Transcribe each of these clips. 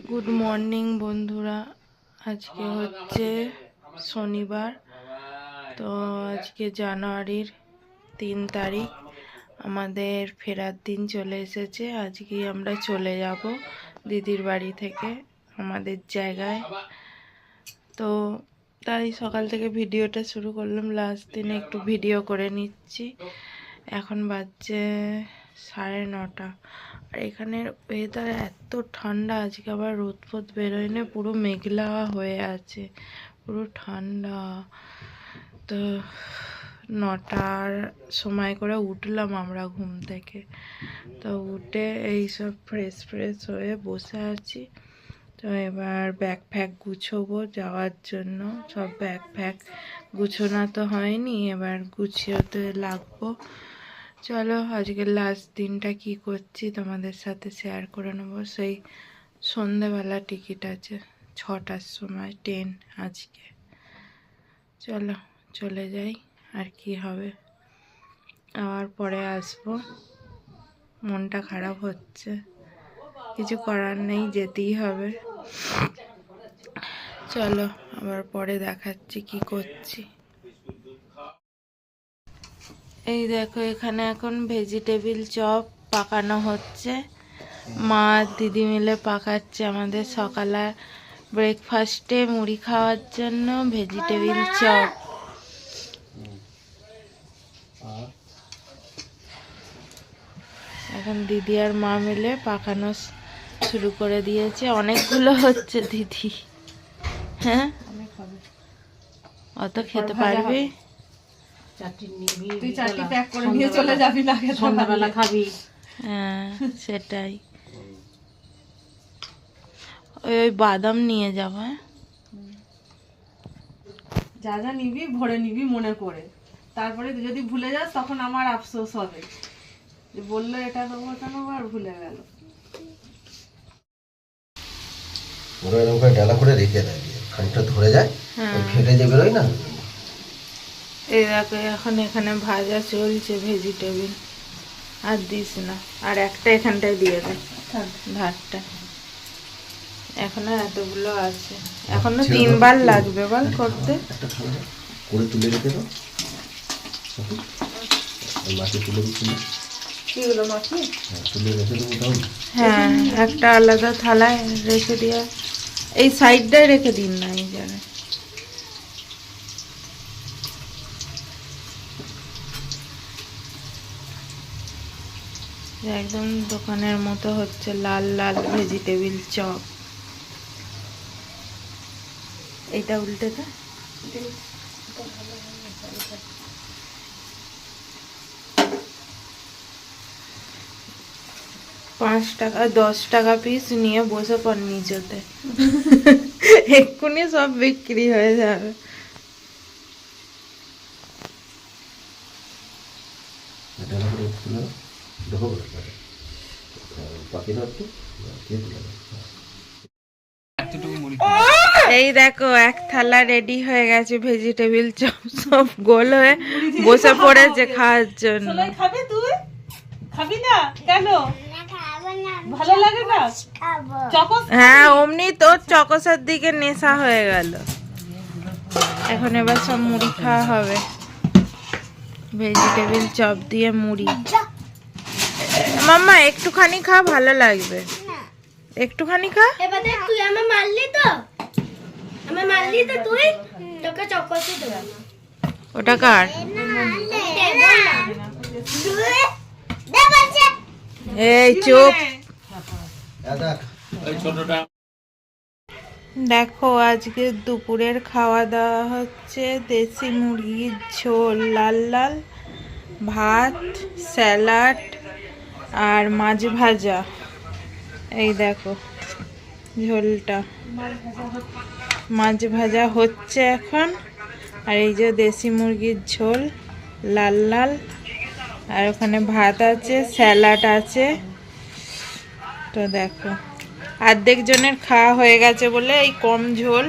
Good morning বন্ধুরা, আজকে হচ্ছে শনিবার। তো আজকে জানুয়ারির 3 তারিখ, আমাদের ফেরার দিন চলে এসেছে। আজকে আমরা চলে যাব দিদির বাড়ি থেকে আমাদের জায়গায়। তো তাই সকাল থেকে ভিডিওটা শুরু করলাম, লাস্ট দিনে একটু ভিডিও করে নিচ্ছি। এখন বাজছে 9:30, আর এখানের ওয়েদার এত ঠান্ডা। আজকে আবার রোদ ফোদ বেরোয় না, পুরো মেঘলা হয়ে আছে, পুরো ঠান্ডা। তো 9টার সময় করে উঠলাম আমরা ঘুম থেকে। তো উঠে এইসব ফ্রেশ হয়ে বসে আছি। তো এবার ব্যাগ ফ্যাগ গুছোবো যাওয়ার জন্য। সব ব্যাগ ফ্যাগ গুছোনা তো হয়নি, এবার গুছিয়েতে লাগবো। চলো আজকের লাস্ট দিনটা কি করছি তোমাদের সাথে শেয়ার করে নেবো। সেই সন্ধেবেলা টিকিট আছে, 6টার সময় ট্রেন আজকে। চলো চলে যাই, আর কি হবে, আবার পরে আসবো। মনটা খারাপ হচ্ছে, কিছু করার নেই, যেতেই হবে। চলো আবার পরে দেখাচ্ছি কি করছি। এই দেখো, এখানে এখন ভেজিটেবিল চপ পাকানো হচ্ছে। মা দিদি মিলে পাকাচ্ছে আমাদের সকালে ব্রেকফাস্টে মুড়ি খাওয়ার জন্য ভেজিটেবিল চপ। এখন দিদি আর মা মিলে পাকানো শুরু করে দিয়েছে। অনেকগুলো হচ্ছে দিদি। হ্যাঁ, অত খেতে পারবি? হ্যাঁ সেটাই, ওই বাদাম নিয়ে যাব। যা যা নিবি ভরে নিবি মনে করে, তারপরে যদি ভুলে যাস তখন আমার আফসোস হবে যে বললো এটা দেবো কেন আর ভুলে গেল। ওরা এরকম করে ডালা করে রেখে দেয়, খানিকটা ধরে যায়, ফেটে যে বেরোয় না। এই দেখো এখন এখানে ভাজা চলছে ভেজিটেবিল। আর দিস না, আর একটা এখানটায় দিয়ে দে ধারটা। এখনো এতগুলো আছে, এখনো 3বার লাগবে বল করতে। একটা থালা করে তুলে রেখে দাও, মাটি তুলে দিচ্ছি না, কিগুলো মাখি তুলে রেখে দেবো তাহলে। হ্যাঁ, একটা আলাদা থালায় রেখে দিয়া, এই সাইডটায় রেখে দিন না, এই জায়গায়। একদম দোকানের মতো হচ্ছে, লাল লাল ভেজিটেবিল চপ। এটা উল্টে দে। 5 টাকা 10 টাকা পিস নিয়ে বসে পড় নিচেতে, এক্ষুনি সব বিক্রি হয়ে যাবে। এই দেখো, এক থালা রেডি হয়ে গেছে ভেজিটেবিল চপ, সব গোল হয়ে বসে পড়েছে খাওয়ার জন্য। খাবি তুই? খাবি না কেন? ভালো লাগে না? হ্যাঁ, অমনি তোর চকোসের দিকে নেশা হয়ে গেল। এখন এবার সব মুড়ি খাওয়া হবে, ভেজিটেবিল চপ দিয়ে মুড়ি। মাম্মা একটুখানি খা, ভালো লাগবে, একটুখানি খা। তুই আমার মারলি তো, তুই তোকে চকোসে দেব। ওটা কার? এই চুপ। দেখো আজকে দুপুরের খাওয়া দাওয়া হচ্ছে দেশি মুরগির ঝোল, লাল লাল ভাত, স্যালাড আর মাছ ভাজা। এই দেখো ঝোলটা, মাছ ভাজা হচ্ছে এখন। আর এই যে দেশি মুরগির ঝোল লাল লাল, আর ওখানে ভাত আছে, স্যালাড আছে। তো দেখো অর্ধেক জনের খাওয়া হয়ে গেছে বলে এই কম ঝোল,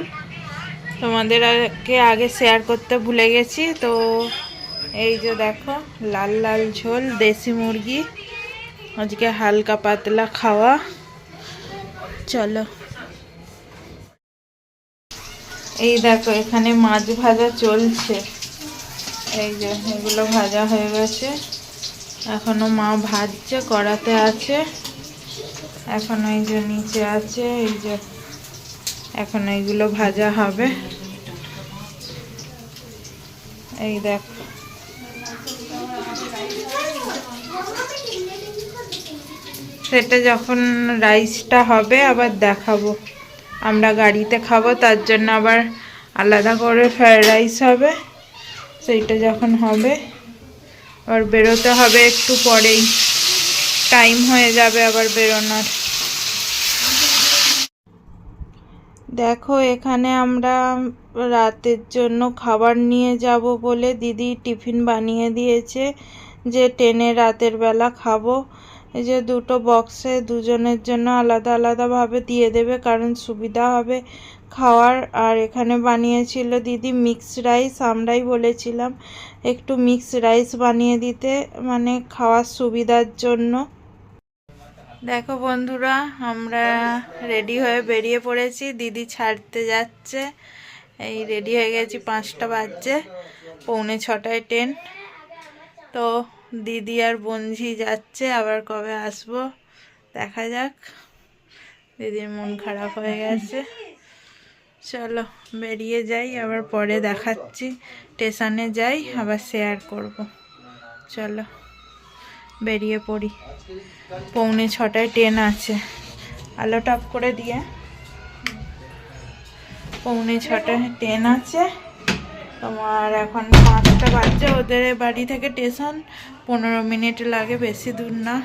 তোমাদেরকে আগে শেয়ার করতে ভুলে গেছি। তো এই যে দেখো লাল লাল ঝোল দেশি মুরগি, আজকে হালকা পাতলা খাওয়া। চলো। এই দেখো এখানে মাছ ভাজা চলছে। এই যে এগুলো ভাজা হয়ে গেছে, এখনো মা ভাজছে, কড়াতে আছে এখন। এই যে নিচে আছে, এই যে এখন এইগুলো ভাজা হবে। এই দেখো সেটা যখন রাইসটা হবে আবার দেখাবো। আমরা গাড়িতে খাবো, তার জন্য আবার আলাদা করে ফ্রাইড রাইস হবে। সেইটা যখন হবে আবার বেরোতে হবে একটু পরেই, টাইম হয়ে যাবে আবার বেরোনোর। দেখো এখানে আমরা রাতের জন্য খাবার নিয়ে যাব বলে দিদি টিফিন বানিয়ে দিয়েছে, যে ট্রেনে রাতের বেলা খাবো। এই যে দুটো বক্সে দুজনের জন্য আলাদা আলাদাভাবে দিয়ে দেবে, কারণ সুবিধা হবে খাওয়ার। আর এখানে বানিয়েছিল দিদি মিক্স রাইস, আমরাই বলেছিলাম একটু মিক্স রাইস বানিয়ে দিতে, মানে খাওয়ার সুবিধার জন্য। দেখো বন্ধুরা, আমরা রেডি হয়ে বেরিয়ে পড়েছি, দিদি ছাড়তে যাচ্ছে। এই রেডি হয়ে গেছি, 5টা বাজছে, 5:45 ট্রেন। তো দিদি আর বঞ্জি যাচ্ছে, আবার কবে আসবো দেখা যাক। দিদির মন খারাপ হয়ে গেছে। চলো বেরিয়ে যাই, আবার পরে দেখাচ্ছি। স্টেশনে যাই আবার শেয়ার করব। চলো বেরিয়ে পড়ি, 5:45 ট্রেন আছে। আলোটা অফ করে দিয়ে, 5:45 ট্রেন আছে তোমার। এখন 5টা বাজছে, ওদের বাড়ি থেকে স্টেশন 15 মিনিট লাগে, বেশি দূর না।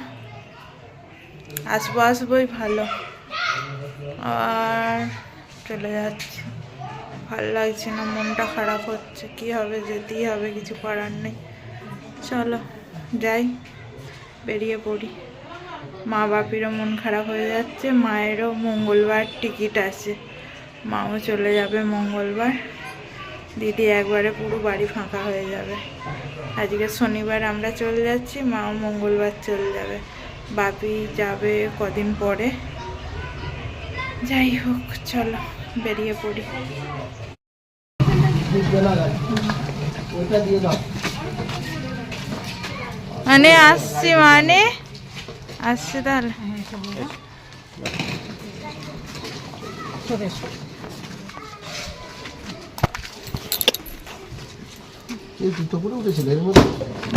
আসবোই ভালো। আর চলে যাচ্ছে, ভালো লাগছে না, মনটা খারাপ হচ্ছে। কি হবে, যেতেই হবে, কিছু করার নেই। চলো যাই, বেরিয়ে পড়ি। মা বাপিরও মন খারাপ হয়ে যাচ্ছে, মায়েরও মঙ্গলবার টিকিট আছে, মাও চলে যাবে মঙ্গলবার। দিদি একবারে পুরো বাড়ি ফাঁকা হয়ে যাবে। আজকে শনিবার আমরা চলে যাচ্ছি, মাও মঙ্গলবার চলে যাবে, বাপি যাবে কদিন পরে। যাই হোক চলো বেরিয়ে পড়ি। মানে আসছি, মানে আসছি তাহলে।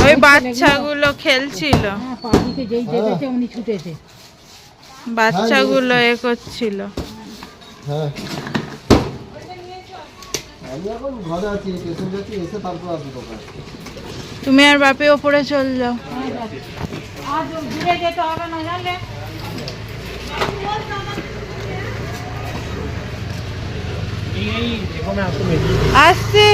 ওই বাচ্চাগুলো খেলছিল, বাচ্চাগুলো এ করছিল। তুমি আর বাপি ওপরে চল যাও। আসছি।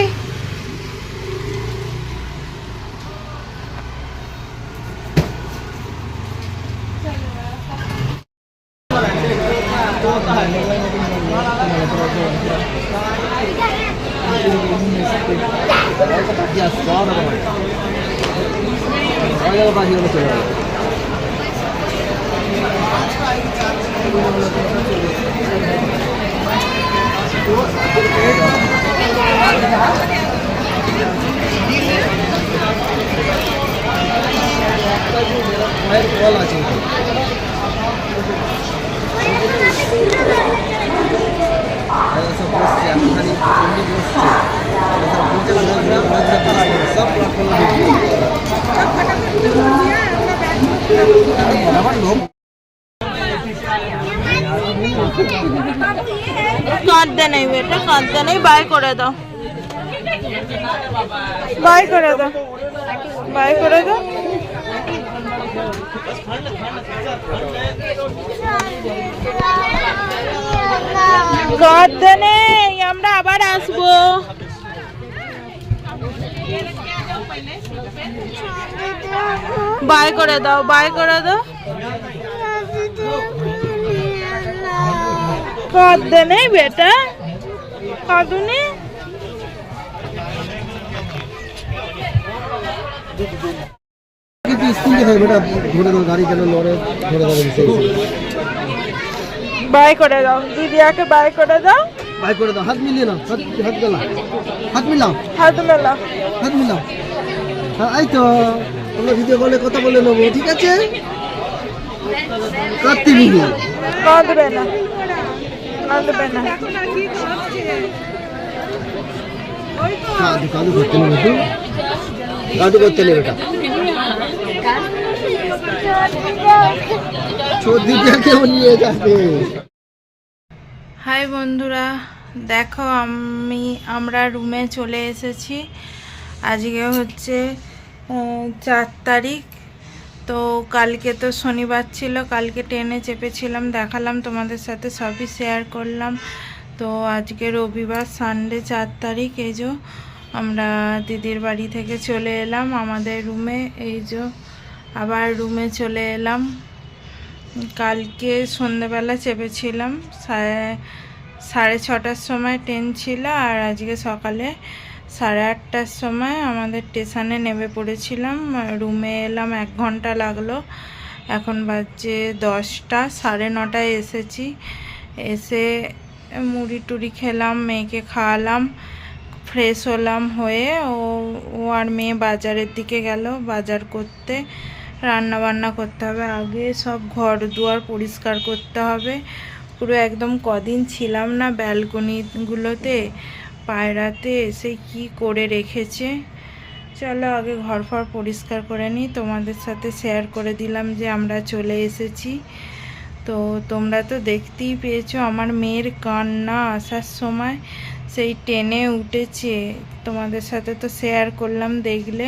কাঁদতে নেই বেটা, কাঁদতে নেই, বাই করে দাও, বাই করে দাও, বাই করে দাও। কাঁদতে নেই, আমরা আবার আসবো। বাই করে দাও, বাই করে দাও। কাঁদতে নেই বেটা, কাঁদুনি। স্কুল থেকে বেটা ধরে দাও, গাড়ি কেন লড়ে ধরে দাও। বাই করে দাও, দিদিয়াকে বাই করে দাও। বাই করে দাও, হাত মিলিয়ে নাও, হাত গেলা, হাত মিলাও, হাত মেলা। হাত মিলাও। হ্যাঁ, এই তো আমরা ভিডিও কলে কথা বলে নেবো, ঠিক আছে? কাঁদতে দিবি, কাঁদবে না, কাঁদবে না। কাঁদু কাঁদু করতে নেবে তুই, কাঁদু করতে নেবে এটা। ছোট দিদিয়াকে নিয়ে যাবে। হাই বন্ধুরা, দেখো আমরা রুমে চলে এসেছি। আজকে হচ্ছে 4 তারিখ। তো কালকে তো শনিবার ছিল, কালকে ট্রেনে চেপেছিলাম, দেখালাম তোমাদের সাথে, সবই শেয়ার করলাম। তো আজকে রবিবার, সানডে 4 তারিখ। এই যে আমরা দিদির বাড়ি থেকে চলে এলাম আমাদের রুমে। এই যে আবার রুমে চলে এলাম। কালকে সন্ধ্যেবেলা চেপেছিলাম, 6:30টার সময় ট্রেন ছিল, আর আজকে সকালে 8:30টার সময় আমাদের স্টেশনে নেমে পড়েছিলাম। রুমে এলাম 1 ঘন্টা লাগলো। এখন বাজে 10টা, 9:30টায় এসেছি। এসে মুড়ি টুড়ি খেলাম, মেয়েকে খাওয়ালাম, ফ্রেশ হলাম, হয়ে ও আর মেয়ে বাজারের দিকে গেল বাজার করতে। রান্না বান্না করতে হবে, আগে সব ঘর দুয়ার পরিষ্কার করতে হবে। পুরো একদম কদিন ছিলাম না ব্যালকনিগুলোতে, পায়রাতে এসে কি করে রেখেছে। চলো আগে ঘর ফর পরিষ্কার করে নিই, তোমাদের সাথে শেয়ার করে দিলাম যে আমরা চলে এসেছি। তো তোমরা তো দেখতেই পেয়েছো আমার মেয়ের কান্না আসার সময়, সেই ট্রেনে উঠেছে, তোমাদের সাথে তো শেয়ার করলাম, দেখলে।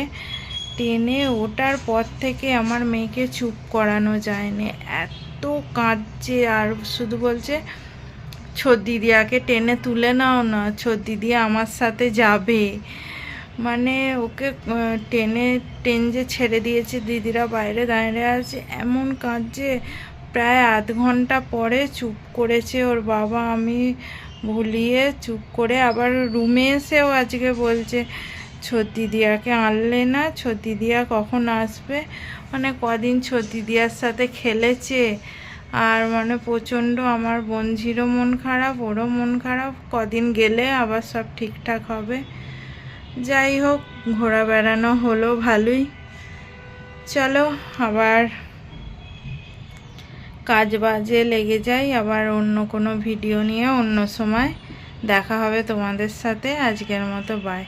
ট্রেনে ওঠার পর থেকে আমার মেয়েকে চুপ করানো যায়নি, এত কাঁদছে। আর শুধু বলছে ছোট দিদিয়াকে টেনে তুলে নাও না, ছোট দিদিয়া আমার সাথে যাবে। মানে ওকে ট্রেন যে ছেড়ে দিয়েছে, দিদিরা বাইরে দাঁড়িয়ে আছে, এমন কাঁদছে। প্রায় আধ ঘন্টা পরে চুপ করেছে ওর বাবা, আমি ভুলিয়ে চুপ করে। আবার রুমে এসেও আজকে বলছে ছোট দিদিয়াকে আনলে না, ছোট দিদিয়া কখন আসবে। মানে কদিন ছোট দিদিয়ার সাথে খেলেছে, আর মানে প্রচণ্ড আমার বঞ্জিরও মন খারাপ, ওরও মন খারাপ। কদিন গেলে আবার সব ঠিকঠাক হবে। যাই হোক, ঘোরা বেড়ানো হলো ভালোই। চলো আবার কাজ বাজে লেগে যাই, আবার অন্য কোনো ভিডিও নিয়ে অন্য সময় দেখা হবে তোমাদের সাথে। আজকের মতো বাই।